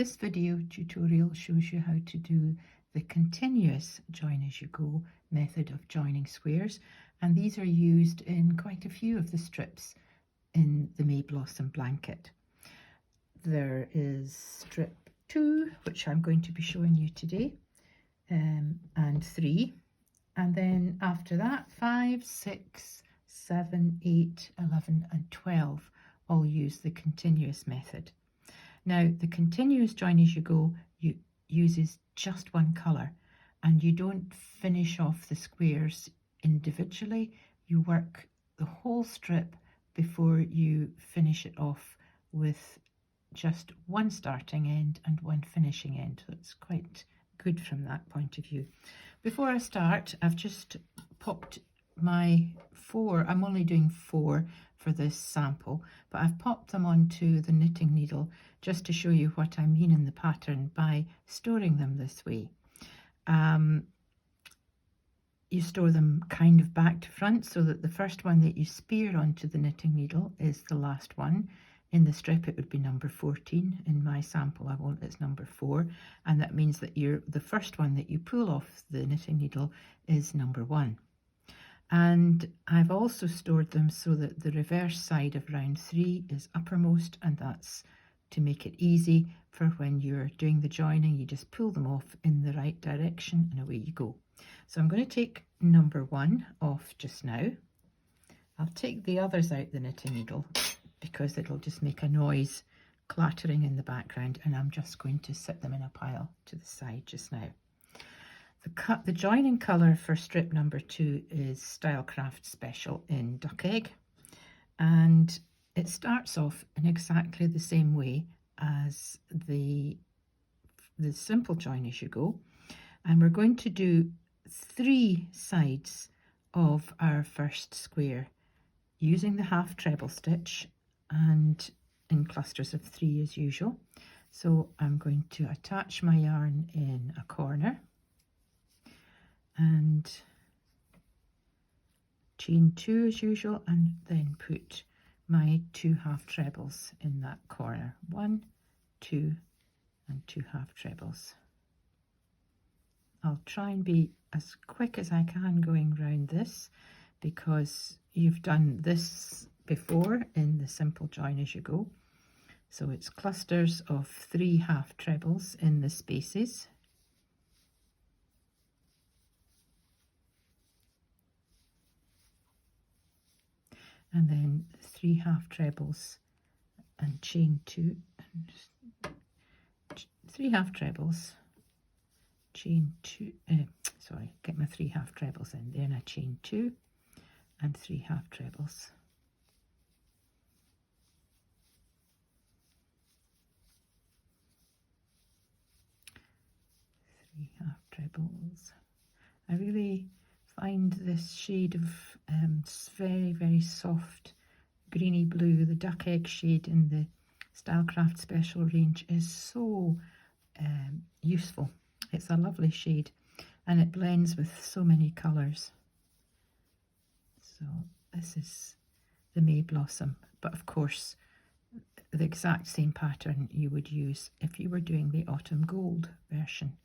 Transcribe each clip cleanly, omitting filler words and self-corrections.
This video tutorial shows you how to do the continuous join as you go method of joining squares, and these are used in quite a few of the strips in the May Blossom blanket. There is strip 2, which I'm going to be showing you today, and 3, and then after that 5, 6, 7, 8, 11 and 12 all use the continuous method. Now, the continuous join as you go uses just one colour, and you don't finish off the squares individually. You work the whole strip before you finish it off with just one starting end and one finishing end. So it's quite good from that point of view. Before I start, I've just popped my 4, I'm only doing 4 for this sample, but I've popped them onto the knitting needle just to show you what I mean in the pattern by storing them this way. You store them kind of back to front so that the first one that you spear onto the knitting needle is the last one. In the strip it would be number 14. In my sample it's number 4, and that means that the first one that you pull off the knitting needle is number 1. And I've also stored them so that the reverse side of round 3 is uppermost, and that's to make it easy for when you're doing the joining. You just pull them off in the right direction and away you go. So I'm going to take number 1 off just now. I'll take the others out the knitting needle because it'll just make a noise clattering in the background, and I'm just going to sit them in a pile to the side just now. The joining colour for strip number 2 is Stylecraft Special in Duck Egg, and it starts off in exactly the same way as the simple join as you go, and we're going to do 3 sides of our first square using the half treble stitch and in clusters of 3 as usual. So I'm going to attach my yarn in a corner and chain 2 as usual, and then put my 2 half trebles in that corner. 1, 2 and 2 half trebles. I'll try and be as quick as I can going round this because you've done this before in the simple join as you go. So it's clusters of 3 half trebles in the spaces. And then 3 half trebles and chain 2, and 3 half trebles, chain 2, get my 3 half trebles in there, and I chain 2 and 3 half trebles. Trebles. I really find this shade of very, very soft greeny blue, the Duck Egg shade in the Stylecraft Special range, is so useful. It's a lovely shade and it blends with so many colours. So this is the May Blossom, but of course the exact same pattern you would use if you were doing the Autumn Gold version.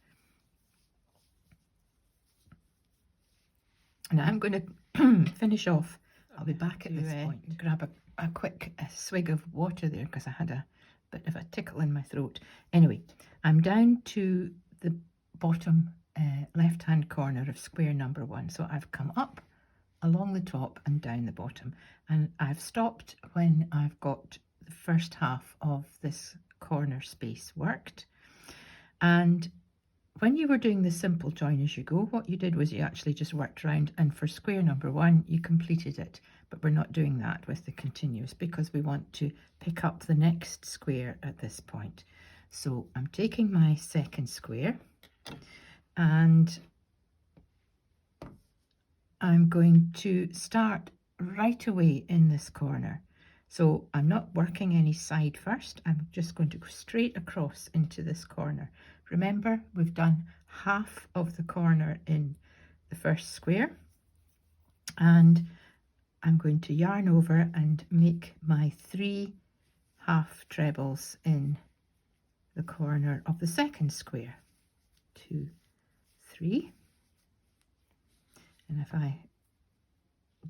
Now I'm going to finish off. I'll be back at this point. Grab a quick swig of water there because I had a bit of a tickle in my throat. Anyway, I'm down to the bottom left hand corner of square number 1. So I've come up along the top and down the bottom, and I've stopped when I've got the first half of this corner space worked. And when you were doing the simple join as you go, what you did was you actually just worked round, and for square number 1 you completed it, but we're not doing that with the continuous because we want to pick up the next square at this point. So I'm taking my second square and I'm going to start right away in this corner. So I'm not working any side first, I'm just going to go straight across into this corner. Remember, we've done half of the corner in the first square, and I'm going to yarn over and make my 3 half trebles in the corner of the second square. 2, 3, and if I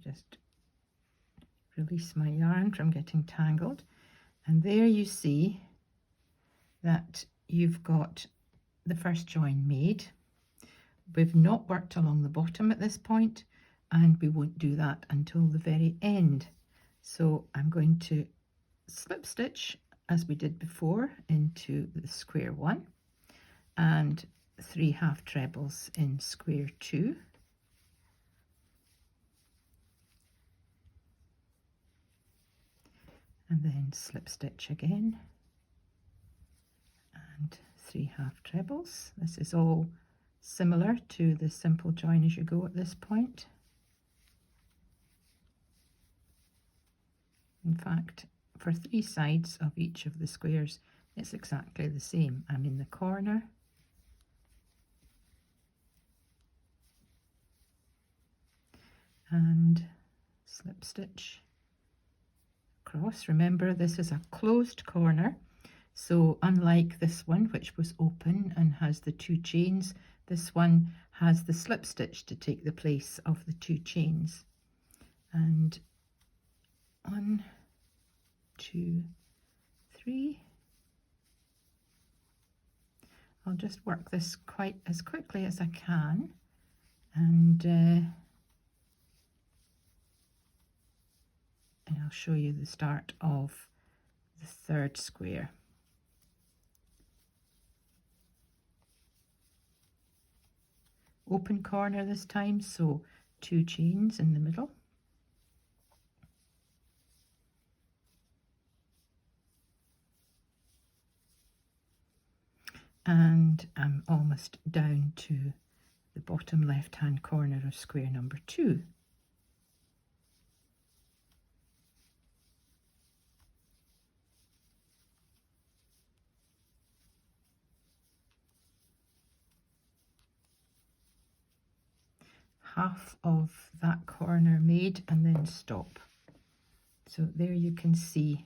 just release my yarn from getting tangled, and there you see that you've got the first join made. We've not worked along the bottom at this point, and we won't do that until the very end. So I'm going to slip stitch as we did before into the square 1 and 3 half trebles in square 2, and then slip stitch again and 3 half trebles. This is all similar to the simple join as you go at this point. In fact, for 3 sides of each of the squares it's exactly the same. I'm in the corner, and slip stitch across. Remember, this is a closed corner, so unlike this one which was open and has the 2 chains, this one has the slip stitch to take the place of the 2 chains. And 1, 2, 3. I'll just work this quite as quickly as I can, and I'll show you the start of the 3rd square. Open corner this time, so 2 chains in the middle. And I'm almost down to the bottom left hand corner of square number 2. Half of that corner made and then stop. So there you can see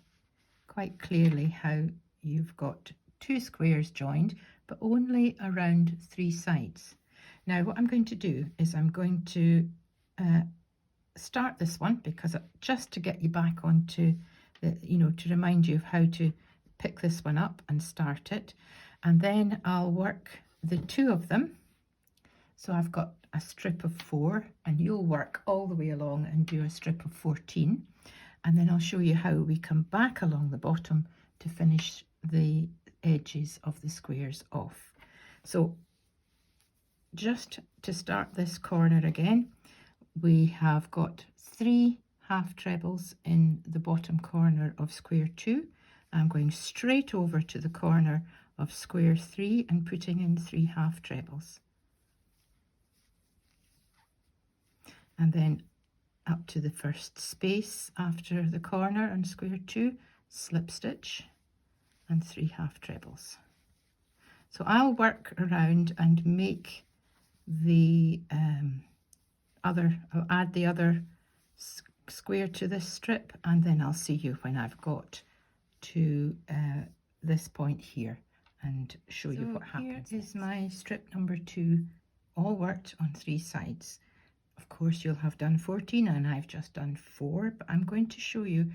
quite clearly how you've got 2 squares joined, but only around 3 sides. Now what I'm going to do is I'm going to start this one, because just to get you back onto the, to remind you of how to pick this one up and start it, and then I'll work the 2 of them. So I've got a strip of 4, and you'll work all the way along and do a strip of 14, and then I'll show you how we come back along the bottom to finish the edges of the squares off. So just to start this corner again, we have got 3 half trebles in the bottom corner of square 2. I'm going straight over to the corner of square 3 and putting in 3 half trebles, and then up to the first space after the corner on square 2, slip stitch and 3 half trebles. So I'll work around and make the I'll add the other square to this strip, and then I'll see you when I've got to this point here and show you what happens. Here is my strip number 2, all worked on 3 sides. Of course you'll have done 14 and I've just done 4, but I'm going to show you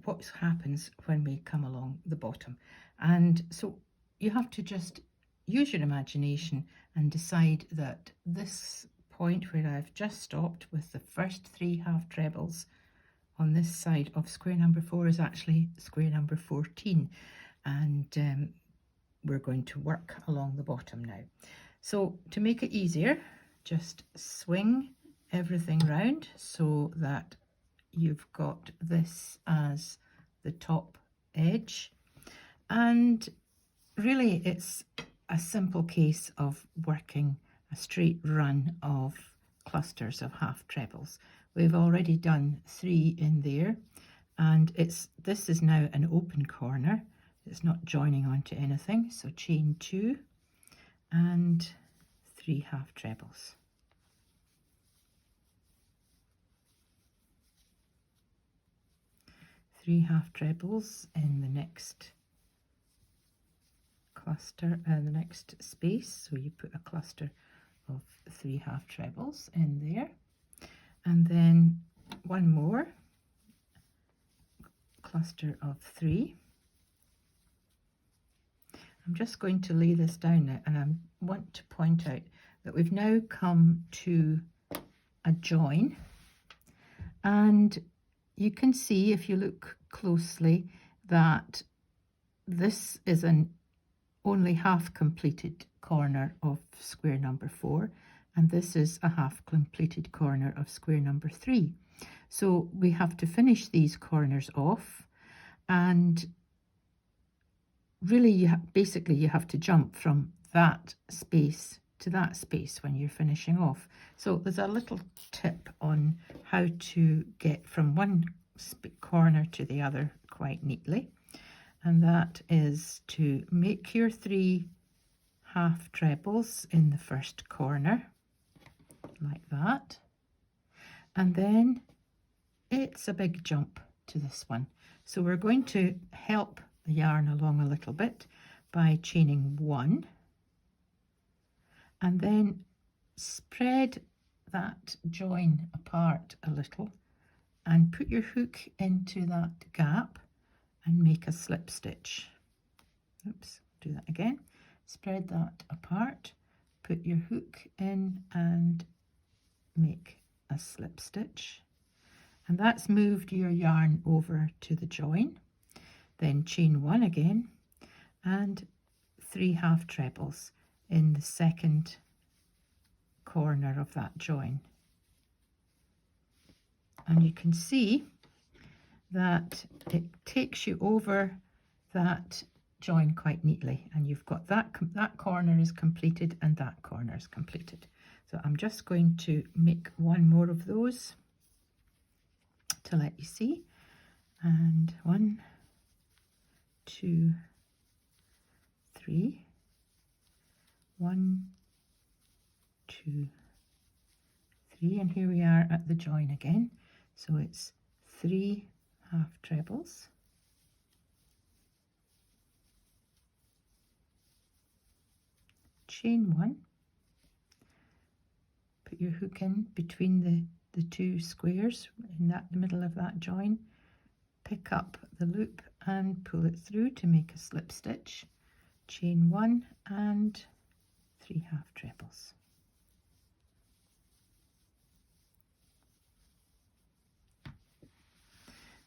what happens when we come along the bottom. And so you have to just use your imagination and decide that this point where I've just stopped with the first 3 half trebles on this side of square number 4 is actually square number 14, and we're going to work along the bottom now. So to make it easier, just swing everything round so that you've got this as the top edge, and really it's a simple case of working a straight run of clusters of half trebles. We've already done 3 in there, and this is now an open corner. It's not joining onto anything, so chain 2 and 3 half trebles. Three half trebles in the next cluster and the next space, so you put a cluster of 3 half trebles in there, and then one more cluster of 3. I'm just going to lay this down now, and I want to point out that we've now come to a join, and you can see if you look closely that this is an only half completed corner of square number 4, and this is a half completed corner of square number 3. So we have to finish these corners off, and really basically you have to jump from that space to that space when you're finishing off. So there's a little tip on how to get from one corner to the other quite neatly, and that is to make your 3 half trebles in the first corner like that, and then it's a big jump to this one. So we're going to help the yarn along a little bit by chaining 1, and then spread that join apart a little and put your hook into that gap and make a slip stitch. Oops, do that again. Spread that apart, put your hook in and make a slip stitch, and that's moved your yarn over to the join. Then chain 1 again and 3 half trebles in the second corner of that join, and you can see that it takes you over that join quite neatly, and you've got that corner is completed and that corner is completed. So I'm just going to make one more of those to let you see, and 1, 2, 3, 1, 2, 3, and here we are at the join again. So it's 3 half trebles, chain 1, put your hook in between the 2 squares in the middle of that join, pick up the loop and pull it through to make a slip stitch, chain 1 and 3 half trebles.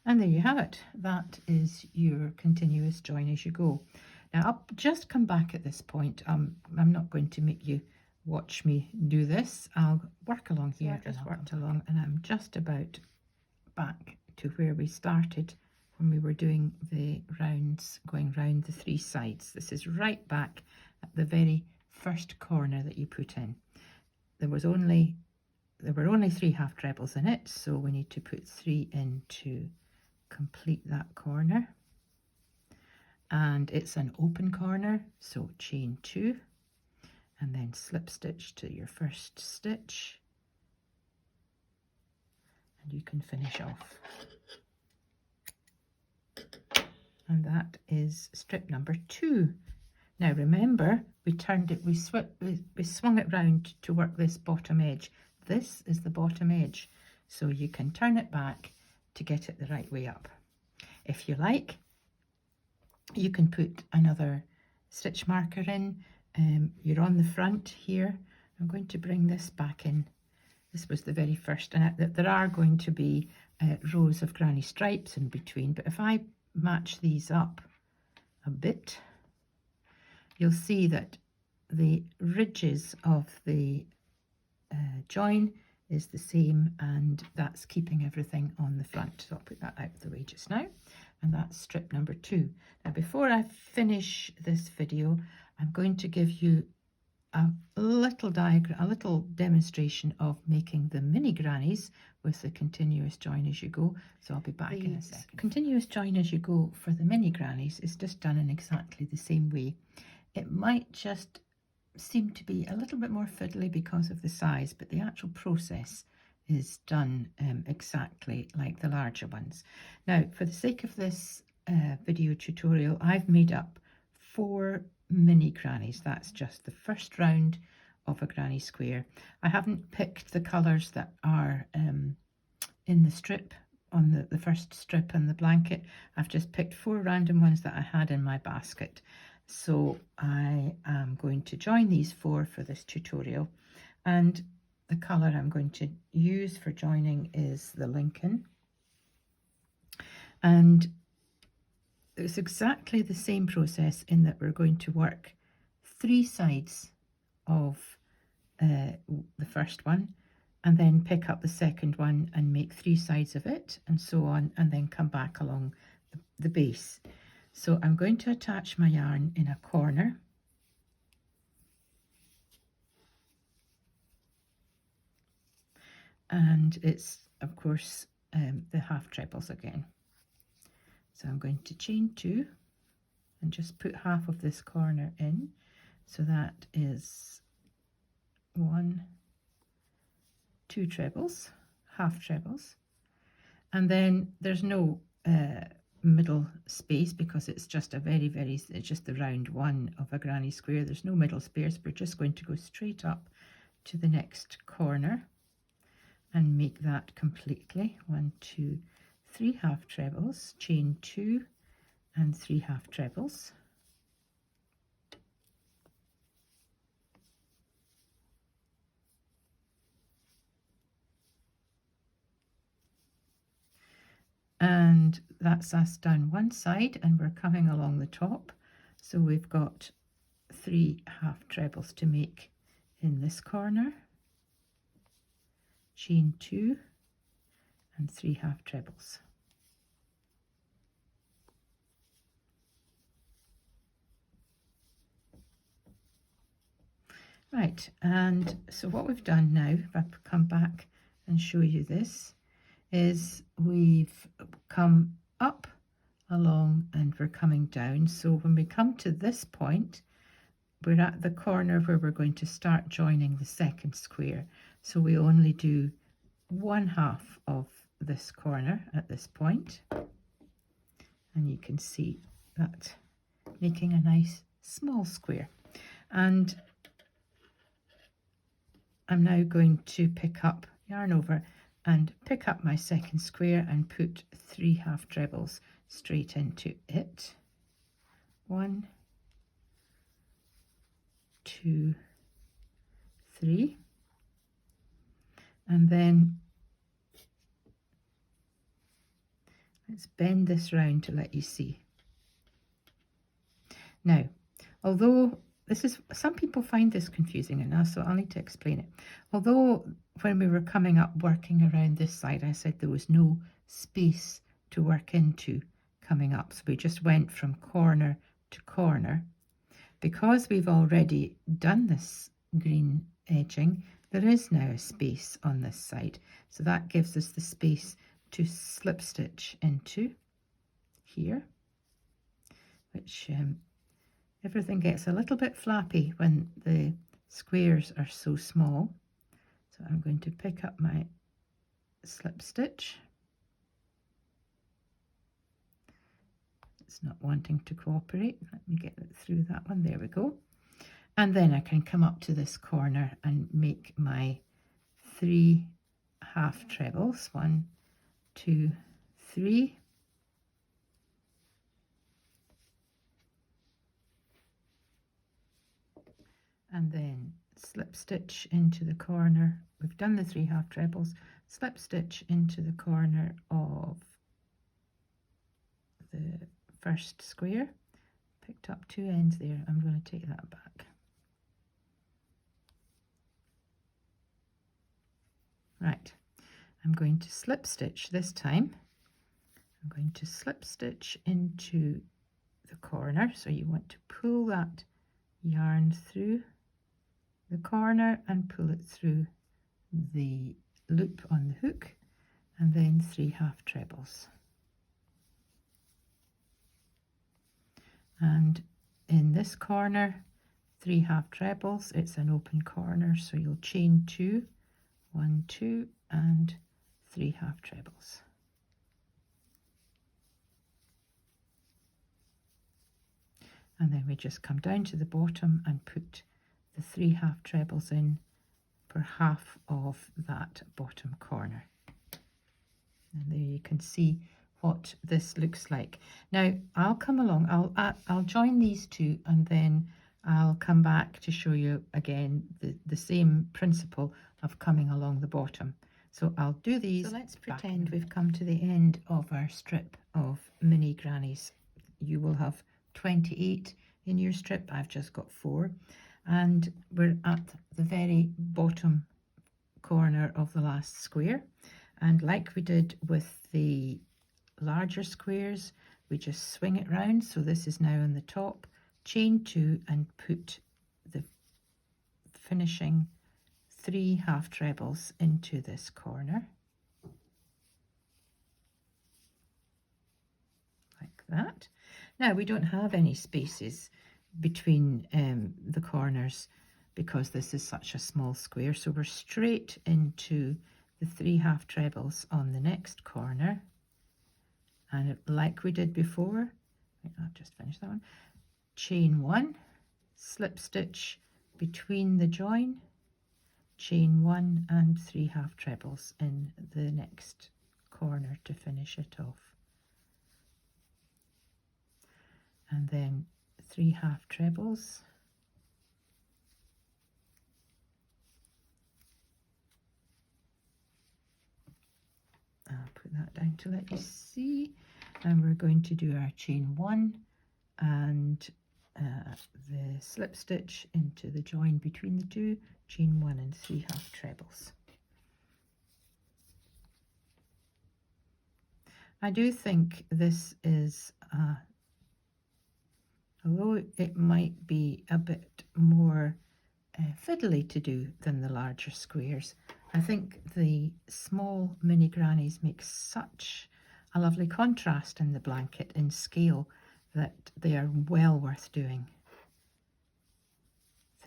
And there you have it. That is your continuous join as you go. Now I'll just come back at this point. I'm not going to make you watch me do this. I'll work along here. I just worked along, and I'm just about back to where we started when we were doing the rounds, going round the 3 sides. This is right back at the very first corner that you put in. There were only 3 half trebles in it, so we need to put 3 in to complete that corner, and it's an open corner, so chain 2 and then slip stitch to your first stitch, and you can finish off. And that is strip number 2. Now remember, we turned it, we swung it round to work this bottom edge. This is the bottom edge, so you can turn it back to get it the right way up. If you like, you can put another stitch marker in. You're on the front here. I'm going to bring this back in. This was the very first, and there are going to be rows of granny stripes in between, but if I match these up a bit, you'll see that the ridges of the join is the same, and that's keeping everything on the front. So I'll put that out of the way just now, and that's strip number 2. Now before I finish this video, I'm going to give you a little diagram, a little demonstration of making the mini grannies with the continuous join as you go. So I'll be back in a second. Continuous join as you go for the mini grannies is just done in exactly the same way. It might just seem to be a little bit more fiddly because of the size, but the actual process is done exactly like the larger ones. Now, for the sake of this video tutorial, I've made up 4 Mini Grannies. That's just the first round of a granny square. I haven't picked the colours that are in the strip, on the first strip on the blanket. I've just picked 4 random ones that I had in my basket. So I am going to join these 4 for this tutorial, and the colour I'm going to use for joining is the Lincoln. And it's exactly the same process in that we're going to work 3 sides of the first one, and then pick up the second one and make 3 sides of it, and so on, and then come back along the base. So I'm going to attach my yarn in a corner, and it's of course the half trebles again. So I'm going to chain 2 and just put half of this corner in, so that is 1, 2 trebles, half trebles, and then there's no middle space because it's just it's just the round 1 of a granny square. There's no middle space. We're just going to go straight up to the next corner and make that completely. 1, 2, 3 half trebles, chain 2 and 3 half trebles. And that's us down one side, and we're coming along the top. So we've got 3 half trebles to make in this corner, chain 2 and 3 half trebles. Right, and so what we've done now, if I come back and show you this, is we've come up along and we're coming down. So when we come to this point, we're at the corner where we're going to start joining the second square. So we only do 1/2 of this corner at this point, and you can see that making a nice small square. And I'm now going to pick up, yarn over, and pick up my second square and put 3 half trebles straight into it. 1, 2, 3, and then let's bend this round to let you see. Now, although this is, some people find this confusing enough, so I'll need to explain it. Although when we were coming up working around this side, I said there was no space to work into coming up, so we just went from corner to corner. Because we've already done this green edging, there is now a space on this side, so that gives us the space to slip stitch into here, which everything gets a little bit flappy when the squares are so small. So I'm going to pick up my slip stitch. It's not wanting to cooperate. Let me get it through that one. There we go. And then I can come up to this corner and make my 3 half trebles. 1, 2, 3. And then slip stitch into the corner. We've done the 3 half trebles. Slip stitch into the corner of the first square. Picked up 2 ends there. I'm going to take that back. Right, I'm going to slip stitch this time. I'm going to slip stitch into the corner. So you want to pull that yarn through the corner and pull it through the loop on the hook, and then 3 half trebles. And in this corner, 3 half trebles, it's an open corner, so you'll chain 2, 1, 2, and 3 half trebles. and then we just come down to the bottom and put the 3 half trebles in for half of that bottom corner. And there you can see what this looks like. Now I'll come along, I'll join these two, and then I'll come back to show you again the same principle of coming along the bottom. So I'll do these. So let's pretend we've come to the end of our strip of mini grannies. You will have 28 in your strip. I've just got 4, and we're at the very bottom corner of the last square. And like we did with the larger squares, we just swing it round. So this is now on the top, chain 2 and put the finishing 3 half trebles into this corner, like that. Now we don't have any spaces between the corners because this is such a small square, so we're straight into the 3 half trebles on the next corner, and like we did before, I'll just finish that one, chain 1, slip stitch between the join, chain 1 and 3 half trebles in the next corner to finish it off, and then 3 half trebles, I'll put that down to let you see, and we're going to do our chain 1 and the slip stitch into the join between the two, chain 1 and 3 half trebles. I do think this is, although it might be a bit more fiddly to do than the larger squares, I think the small mini grannies make such a lovely contrast in the blanket in scale that they are well worth doing.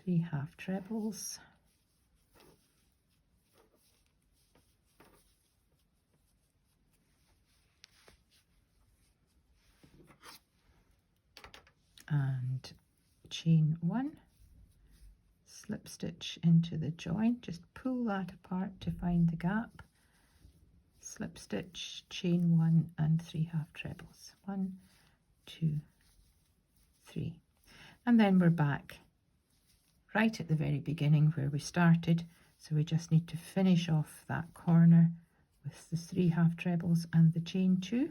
3 half trebles, and chain 1, slip stitch into the join, just pull that apart to find the gap, slip stitch, chain 1 and 3 half trebles, 1, 2, 3, and then we're back right at the very beginning where we started. So we just need to finish off that corner with the 3 half trebles and the chain 2.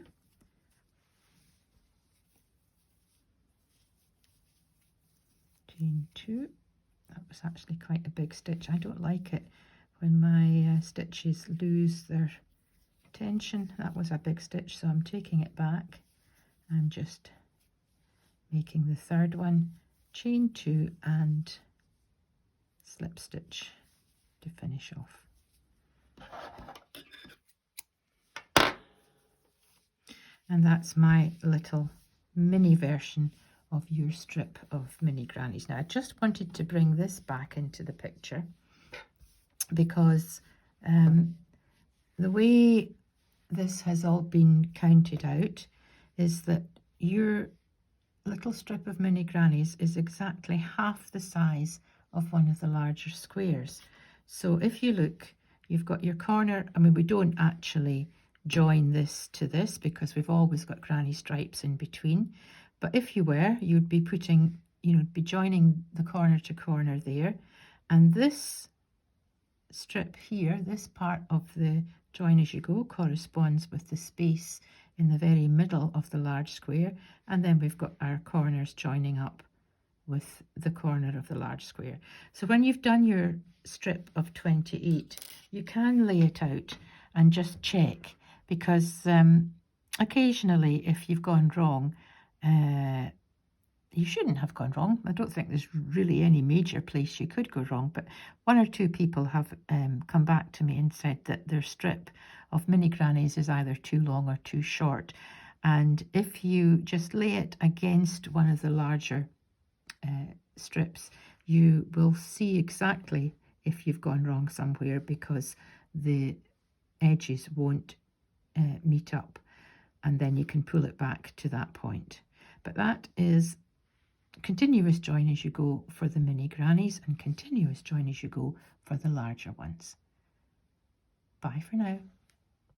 Chain 2. That was actually quite a big stitch. I don't like it when my stitches lose their tension. That was a big stitch, so I'm taking it back and just making the third one, chain 2 and slip stitch to finish off. And that's my little mini version of your strip of mini grannies. Now I just wanted to bring this back into the picture because the way this has all been counted out is that your little strip of mini grannies is exactly half the size of one of the larger squares. So if you look, you've got your corner, I mean we don't actually join this to this because we've always got granny stripes in between, but if you were, you'd be putting, be joining the corner to corner there, and this strip here, this part of the join as you go, corresponds with the space in the very middle of the large square, and then we've got our corners joining up with the corner of the large square. So when you've done your strip of 28, you can lay it out and just check, because occasionally if you've gone wrong, you shouldn't have gone wrong. I don't think there's really any major place you could go wrong, but 1 or 2 people have come back to me and said that their strip of mini grannies is either too long or too short. And if you just lay it against one of the larger strips, you will see exactly if you've gone wrong somewhere, because the edges won't meet up, and then you can pull it back to that point. But that is continuous join as you go for the mini grannies and continuous join as you go for the larger ones. Bye for now.